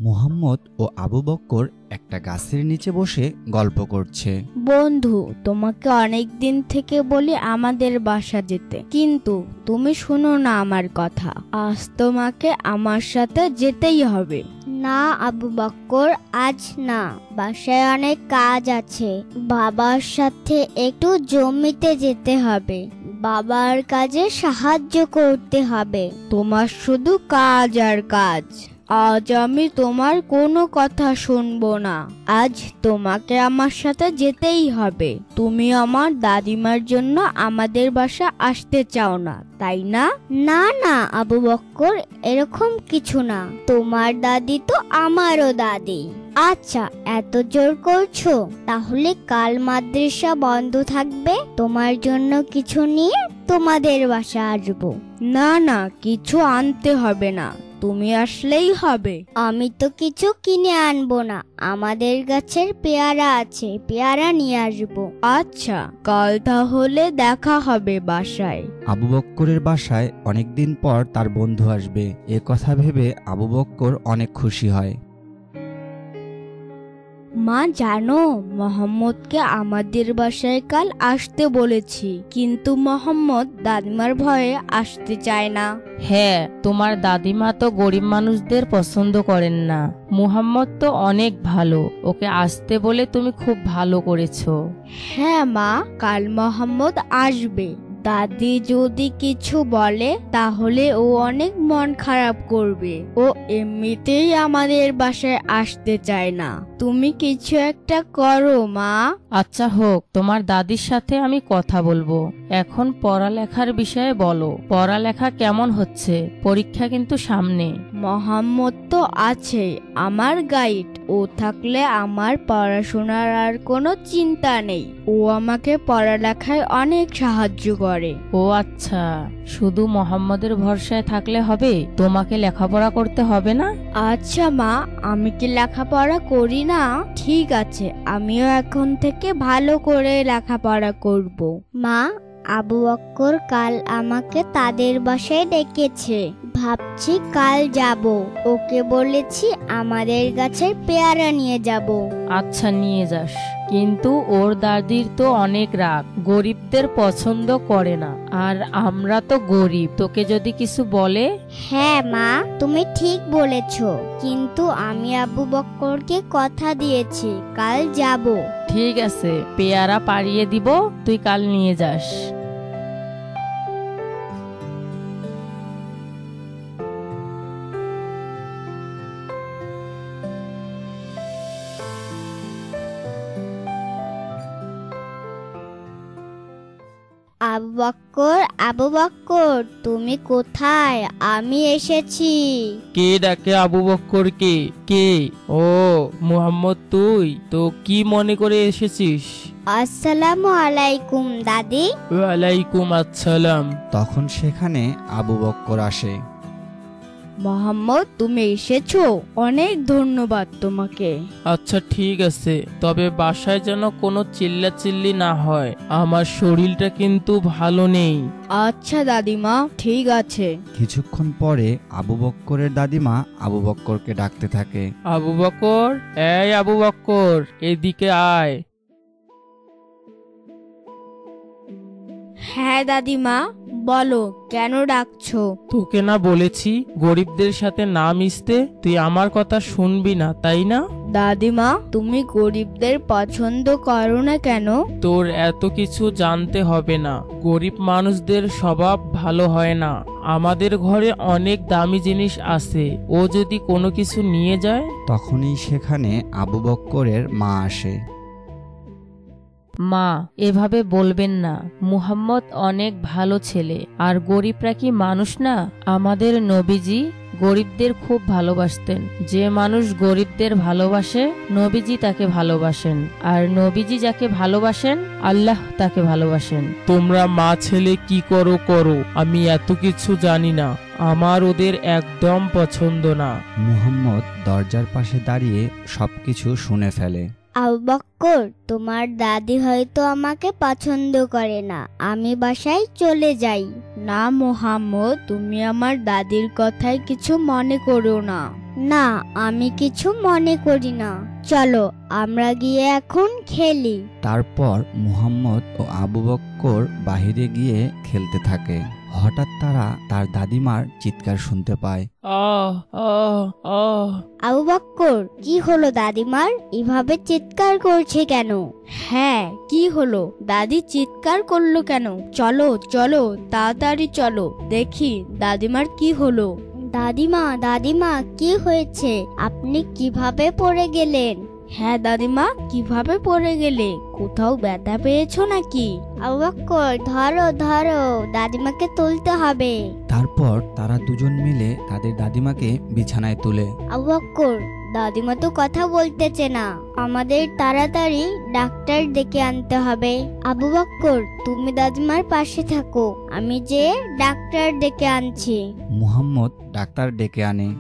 মুহাম্মদ ও আবু বক্কর একটা গাছের নিচে বসে গল্প করছে। বন্ধু, তোমাকে অনেক দিন থেকে বলি আমাদের বাসা যেতে, কিন্তু তুমি শুনো না আমার কথা। আজ তোমাকে আমার সাথে যেতেই হবে। না আবু বক্কর, আজ না, বাসায় অনেক কাজ আছে। বাবার সাথে একটু জমিতে যেতে হবে, বাবার কাজে সাহায্য করতে হবে। তোমার শুধু কাজ আর কাজ। আজ আমি তোমার কোনো কথা শুনবো না। আজ তোমাকে আমার সাথে যেতেই হবে। তুমি আমার দাদিমার জন্য আমাদের বাসা আসতে চাও না, তাই না? না না আবু বক্কর, এরকম কিছু না। তোমার দাদি তো আমারও দাদি। আচ্ছা, এত জোর করছো? তাহলে কাল মাদ্রাসা বন্ধ থাকবে, তোমার জন্য কিছু নিয়ে তোমাদের বাসা আসবো। না না, কিছু আনতে হবে না, তুমি আসলেই হবে। আমি তো কিছু কিনে আনবো না, আমাদের গাছের পেয়ারা আছে, পেয়ারা নিয়ে আসবো। আচ্ছা, কাল তাহলে দেখা হবে বাসায়। আবু বক্করের বাসায় অনেকদিন পর তার বন্ধু আসবে, এ কথা ভেবে আবু বক্কর অনেক খুশি হয়। মা জানো, মোহাম্মদকে আমাদের বাসায় কাল আসতে বলেছি, কিন্তু মোহাম্মদ দাদিমার ভয়ে আসতে চায় না। হ্যাঁ, তোমার দাদিমা তো গরিব মানুষদের পছন্দ করেন না। মুহাম্মদ তো অনেক ভালো, ওকে আসতে বলে তুমি খুব ভালো করেছো। হ্যাঁ মা, কাল মোহাম্মদ আসবে। দাদি যদি কিছু বলে তাহলে ও অনেক মন খারাপ করবে। ও এমনিতেই আমাদের বাসায় আসতে চায় না। তুমি কিছু একটা করো মা। আচ্ছা হোক, তোমার দাদির সাথে আমি কথা বলবো। এখন পড়ালেখার বিষয়ে বলো, পড়ালেখা কেমন হচ্ছে? পরীক্ষা কিন্তু সামনে। মোহাম্মদ তো আছে আমার গাইড, ও থাকলে আমার পড়াশোনার আর কোনো চিন্তা নেই। ও আমাকে পড়ালেখায় অনেক সাহায্য করে। ও আচ্ছা, শুধু মোহাম্মদের ভরসায় থাকলে হবে? তোমাকে লেখাপড়া করতে হবে না? আচ্ছা মা, আমি কি লেখাপড়া করি না? ঠিক আছে, আমিও এখন থেকে ভালো করে লেখাপড়া করব। মা, আবু বক্কর কাল আমাকে তাদের বাসায় ডেকেছে, ভাবছি কাল যাব। ওকে বলেছি আমাদের গাছের পেয়ারা নিয়ে যাব। আচ্ছা, নিয়ে যাস, কিন্তু ওর দাদির তো অনেক রাগ, গরিবদের পছন্দ করে না। আর আমরা তো গরিব, তোকে যদি কিছু বলে? হ্যাঁ মা, তুমি ঠিক বলেছ, কিন্তু আমি আবু বক্করকে কথা দিয়েছি কাল যাব। ঠিক আছে, পেয়ারা পাড়িয়ে দিব, তুই কাল নিয়ে যাস। আবু বক্কর, আবু বক্কর, তুমি কোথায়? আমি এসেছি। কে ডাকে আবু বক্কর? কে কে? ও মুহাম্মদ, তুই তো কি মনে করে এসেছিস? আসসালামু আলাইকুম দাদি। ওয়ালাইকুম আসসালাম। তখন সেখানে আবু বক্কর আসে। মোহাম্মদ, তুমি এসেছো, অনেক ধন্যবাদ তোমাকে। আচ্ছা ঠিক আছে, তবে বাসায় যেন কোনো চিল্লাচিল্লি না হয়, আমার শরীরটা কিন্তু ভালো নেই। আচ্ছা দাদিমা, ঠিক আছে। কিছুক্ষণ পরে আবু বক্করের দাদিমা আবু বক্করকে ডাকতে থাকে। আবু বক্কর, এই আবু বক্কর, এদিকে আয়। হ্যাঁ দাদিমা, বলো, কেন ডাকছো? তোকে না বলেছি গরিবদের সাথে না মিশতে? তুই আমার কথা শুনবি না, তাই না? দাদিমা, তুমি গরিবদের পছন্দ করো না কেন? তোর এত কিছু জানতে হবে না। গরিব মানুষদের স্বভাব ভালো হয় না। আমাদের ঘরে অনেক দামি জিনিস আছে, ও যদি কোনো কিছু নিয়ে যায়। তখনই সেখানে আবু বক্করের মা আসে। মা, এভাবে বলবেন না, মুহাম্মদ অনেক ভালো ছেলে। আর গরিবরা কি মানুষ না? আমাদের নবীজি গরিবদের খুব ভালোবাসতেন। যে মানুষ গরিবদের ভালোবাসে, নবীজি তাকে ভালোবাসেন। আর নবীজি যাকে ভালোবাসেন, আল্লাহ তাকে ভালোবাসেন। তোমরা মা ছেলে কি করো করো, আমি এত কিছু জানি না। আমার ওদের একদম পছন্দ না। মুহাম্মদ দরজার পাশে দাঁড়িয়ে সবকিছু শুনে ফেলে। আবু বক্কর, তোমার দাদি হয়তো আমাকে পছন্দ করে না, আমি বাসায় চলে যাই। না মোহাম্মদ, তুমি আমার দাদির কথায় কিছু মনে করো না। না, আমি কিছু মনে করি না। চলো আমরা গিয়ে এখন খেলি। তারপর মুহাম্মদ ও আবু বক্কর বাহিরে গিয়ে খেলতে থাকে। হঠাৎ তারা তার দাদিমার চিৎকার শুনতে পায়। আহ আহ আহ আবু বক্কর, কি হলো দাদিমার? এভাবে চিৎকার করছে কেন? হ্যাঁ, কি হলো? দাদি চিৎকার করলো কেন? চলো চলো, তাড়াতাড়ি চলো, দেখি দাদিমার কি হলো। দাদিমা, দাদিমা, কি হয়েছে? আপনি কিভাবে পড়ে গেলেন? হ্যাঁ দাদিমা, কিভাবে পড়ে গেলে? কোথাও ব্যথা পেয়েছো নাকি? আবু বক্কর, ধরো ধরো, দাদিমাকে তুলতে হবে। তারপর তারা দুজন মিলে তাদের দাদিমাকে বিছানায় তুলে। আবু বক্কর, দাদিমা তো কথা বলতেছে না, আমাদের তাড়াতাড়ি ডাক্তার ডেকে আনতে হবে। আবু বক্কর, তুমি দাদিমার পাশে থাকো, আমি যে ডাক্তার ডেকে আনছি। মুহাম্মদ ডাক্তার ডেকে আনে।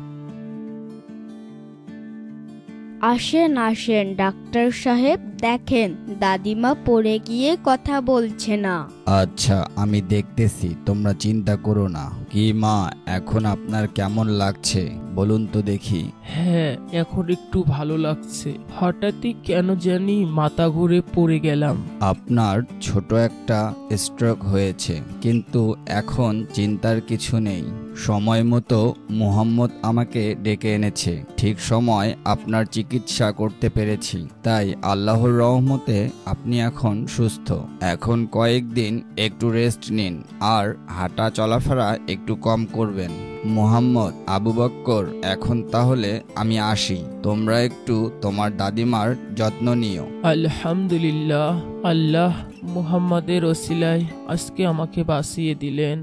আসেন আসেন ডাক্তার সাহেব, দেখেন দাদিমা পড়ে গিয়ে কথা বলছে না। আচ্ছা, আমি দেখতেছি, তোমরা চিন্তা করো না। কি মা, এখন আপনার কেমন লাগছে বলুন তো দেখি। হ্যাঁ, এখন একটু ভালো লাগছে। হঠাৎই কেন জানি মাথা ঘুরে পড়ে গেলাম। আপনার ছোট একটা স্ট্রোক হয়েছে, কিন্তু এখন চিন্তার কিছু নেই। সময় মতো মুহাম্মদ আমাকে ডেকে এনেছে, ঠিক সময় আপনার চিকিৎসা করতে পেরেছি, তাই আল্লাহর রহমতে আপনি এখন সুস্থ। এখন কয়েকদিন একটু রেস্ট নিন আর হাঁটা চলাফেরা একটু কম করবেন। মুহাম্মদ, আবু বক্কর, এখন তাহলে আমি আসি। তোমরা একটু তোমার দাদিমার যত্ন নিও। আলহামদুলিল্লাহ, আল্লাহ মুহাম্মাদের ওসিলায় আজকে আমাকে বাঁচিয়ে দিলেন।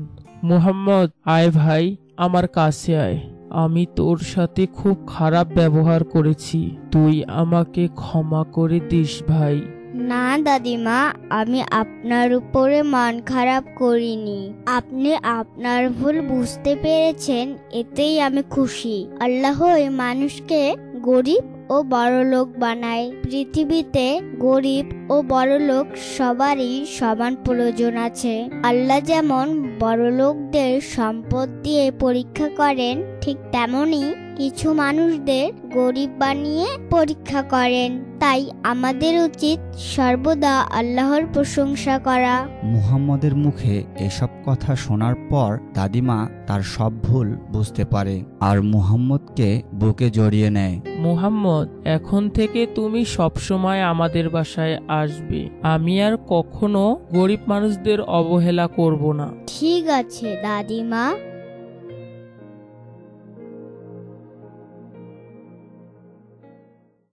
মুহাম্মদ, আয় ভাই, আমার কাছে আয়। আমি তোর সাথে খুব খারাপ ব্যবহার করেছি, তুই আমাকে ক্ষমা করে দিস ভাই। না দাদিমা, আমি আপনার উপরে মন খারাপ করিনি। আপনি আপনার ভুল বুঝতে পেরেছেন, এতেই আমি খুশি। আল্লাহ মানুষকে গরিব ও বড়লোক বানায়। পৃথিবীতে গরিব ও বড়লোক সবারই সমান প্রয়োজন আছে। আল্লাহ যেমন বড়লোকদের সম্পদ দিয়ে পরীক্ষা করেন, ঠিক তেমনি কিছু মানুষদের গরিব বানিয়ে পরীক্ষা করেন। তাই আমাদের উচিত সর্বদা আল্লাহর প্রশংসা করা। মুহাম্মদের মুখে এসব কথা শোনার পর দাদিমা তার সব ভুল বুঝতে পারে আর মুহাম্মদকে বুকে জড়িয়ে নেয়। মুহাম্মদ, এখন থেকে তুমি সবসময় আমাদের বাসায় আসবে। আমি আর কখনো গরিব মানুষদের অবহেলা করব না। ঠিক আছে দাদিমা।